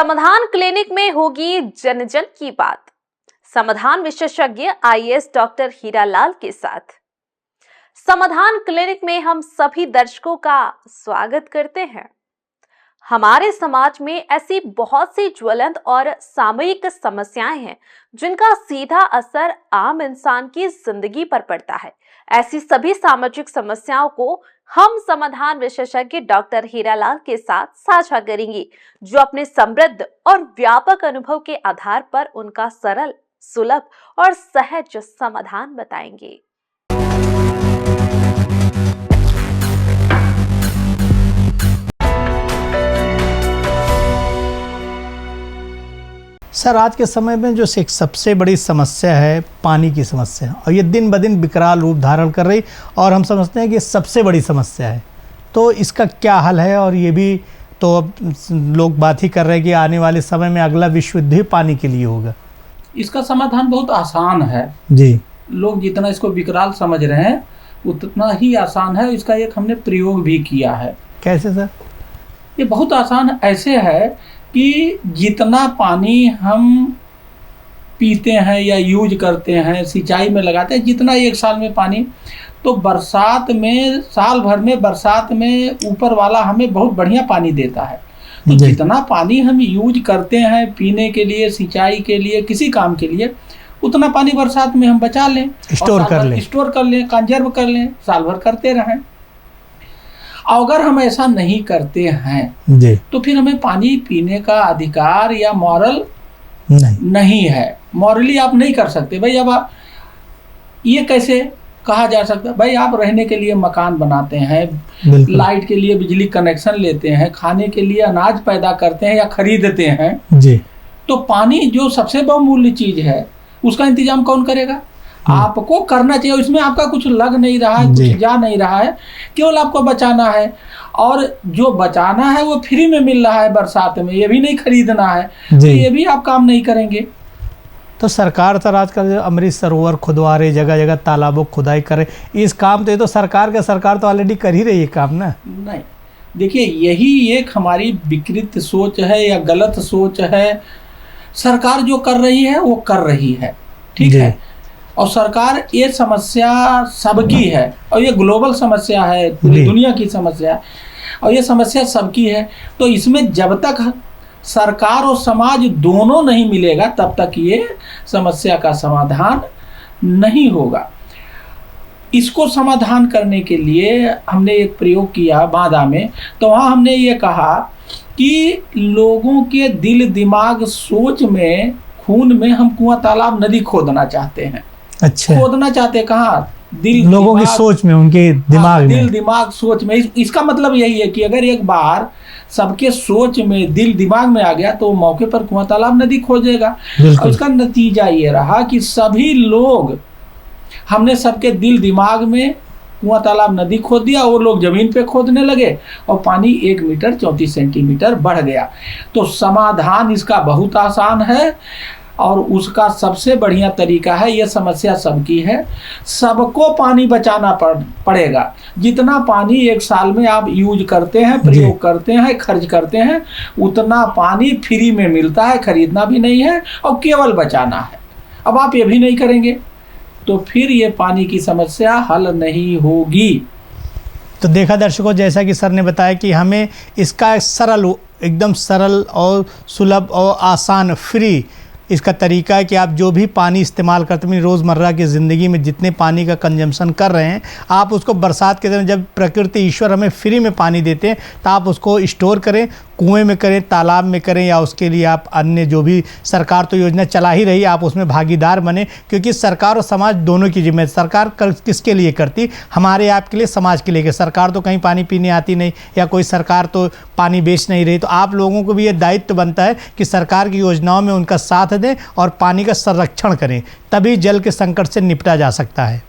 समाधान क्लिनिक में होगी जन जन की बात। समाधान विशेषज्ञ आईएएस डॉक्टर हीरालाल के साथ समाधान क्लिनिक में हम सभी दर्शकों का स्वागत करते हैं। हमारे समाज में ऐसी बहुत सी ज्वलंत और सामयिक समस्याएं हैं जिनका सीधा असर आम इंसान की जिंदगी पर पड़ता है। ऐसी सभी सामाजिक समस्याओं को हम समाधान विशेषज्ञ डॉक्टर हीरालाल के साथ साझा करेंगे, जो अपने समृद्ध और व्यापक अनुभव के आधार पर उनका सरल, सुलभ और सहज समाधान बताएंगे। सर, आज के समय में जो एक सबसे बड़ी समस्या है पानी की समस्या, और ये दिन ब दिन विकराल रूप धारण कर रही, और हम समझते हैं कि सबसे बड़ी समस्या है। तो इसका क्या हल है? और ये भी तो अब लोग बात ही कर रहे हैं कि आने वाले समय में अगला विश्व युद्ध ही पानी के लिए होगा। इसका समाधान बहुत आसान है जी। लोग जितना इसको विकराल समझ रहे हैं उतना ही आसान है। इसका एक हमने प्रयोग भी किया है। कैसे सर? ये बहुत आसान ऐसे है कि जितना पानी हम पीते हैं या यूज करते हैं, सिंचाई में लगाते हैं, जितना एक साल में पानी, तो बरसात में, साल भर में बरसात में ऊपर वाला हमें बहुत बढ़िया पानी देता है। तो जितना पानी हम यूज करते हैं पीने के लिए, सिंचाई के लिए, किसी काम के लिए, उतना पानी बरसात में हम बचा लें, स्टोर कर लें, कंजर्व कर लें, साल भर करते रहें। अगर हम ऐसा नहीं करते हैं जी, तो फिर हमें पानी पीने का अधिकार या मॉरल नहीं है। मॉरली आप नहीं कर सकते भाई। अब ये कैसे कहा जा सकता है भाई? आप रहने के लिए मकान बनाते हैं, लाइट के लिए बिजली कनेक्शन लेते हैं, खाने के लिए अनाज पैदा करते हैं या खरीदते हैं जी, तो पानी जो सबसे बहुमूल्य चीज है उसका इंतजाम कौन करेगा? आपको करना चाहिए। इसमें आपका कुछ लग नहीं रहा है, कुछ जा नहीं रहा है, केवल आपको बचाना है। और जो बचाना है वो फ्री में मिल रहा है बरसात में, ये भी नहीं खरीदना है, तो ये भी आप काम नहीं करेंगे। तो सरकार तो आजकल अमृत सरोवर खुदवा रही, जगह जगह तालाबों खुदाई करे, इस काम तो ये तो सरकार तो ऑलरेडी कर ही रही है काम ना। नहीं, देखिए यही एक हमारी विकृत सोच है या गलत सोच है। सरकार जो कर रही है वो कर रही है, ठीक है, और सरकार, ये समस्या सबकी है और ये ग्लोबल समस्या है, पूरी दुनिया की समस्या है और ये समस्या सबकी है। तो इसमें जब तक सरकार और समाज दोनों नहीं मिलेगा तब तक ये समस्या का समाधान नहीं होगा। इसको समाधान करने के लिए हमने एक प्रयोग किया बांदा में। तो वहाँ हमने ये कहा कि लोगों के दिल, दिमाग, सोच में, खून में हम कुआं, तालाब, नदी खोदना चाहते हैं। अच्छा, खोदना चाहते कहाँ? दिल, लोगों की सोच में, उनके दिमाग में, दिल, दिमाग, सोच में। इसका मतलब यही है कि अगर एक बार सबके सोच में, दिल, दिमाग में आ गया तो मौके पर कुआं, तालाब, नदी खोजेगा। और इसका नतीजा ये रहा कि सभी लोग, हमने सबके दिल, दिमाग में कुआं, तालाब, नदी खोद दिया। वो लोग जमीन पे खोदने लगे और पानी 1 मीटर 34 सेंटीमीटर बढ़ गया। तो समाधान इसका बहुत आसान है और उसका सबसे बढ़िया तरीका है, यह समस्या सबकी है, सबको पानी बचाना पड़ेगा। जितना पानी एक साल में आप यूज करते हैं, प्रयोग करते हैं, खर्च करते हैं, उतना पानी फ्री में मिलता है, खरीदना भी नहीं है और केवल बचाना है। अब आप ये भी नहीं करेंगे तो फिर ये पानी की समस्या हल नहीं होगी। तो देखा दर्शकों, जैसा कि सर ने बताया कि हमें इसका एकदम सरल और सुलभ और आसान, फ्री इसका तरीका है कि आप जो भी पानी इस्तेमाल करते हैं रोज़मर्रा की ज़िंदगी में, जितने पानी का कंजम्पशन कर रहे हैं, आप उसको बरसात के दिन, जब प्रकृति, ईश्वर हमें फ्री में पानी देते हैं, तो आप उसको स्टोर करें, कुएं में करें, तालाब में करें, या उसके लिए आप अन्य जो भी सरकार तो योजना चला ही रही है, आप उसमें भागीदार बने। क्योंकि सरकार और समाज दोनों की जिम्मेदारी। सरकार किसके लिए करती? हमारे आपके लिए, समाज के लिए। सरकार तो कहीं पानी पीने आती नहीं, या कोई सरकार तो पानी बेच नहीं रही। तो आप लोगों को भी ये दायित्व बनता है कि सरकार की योजनाओं में उनका साथ दें और पानी का संरक्षण करें, तभी जल के संकट से निपटा जा सकता है।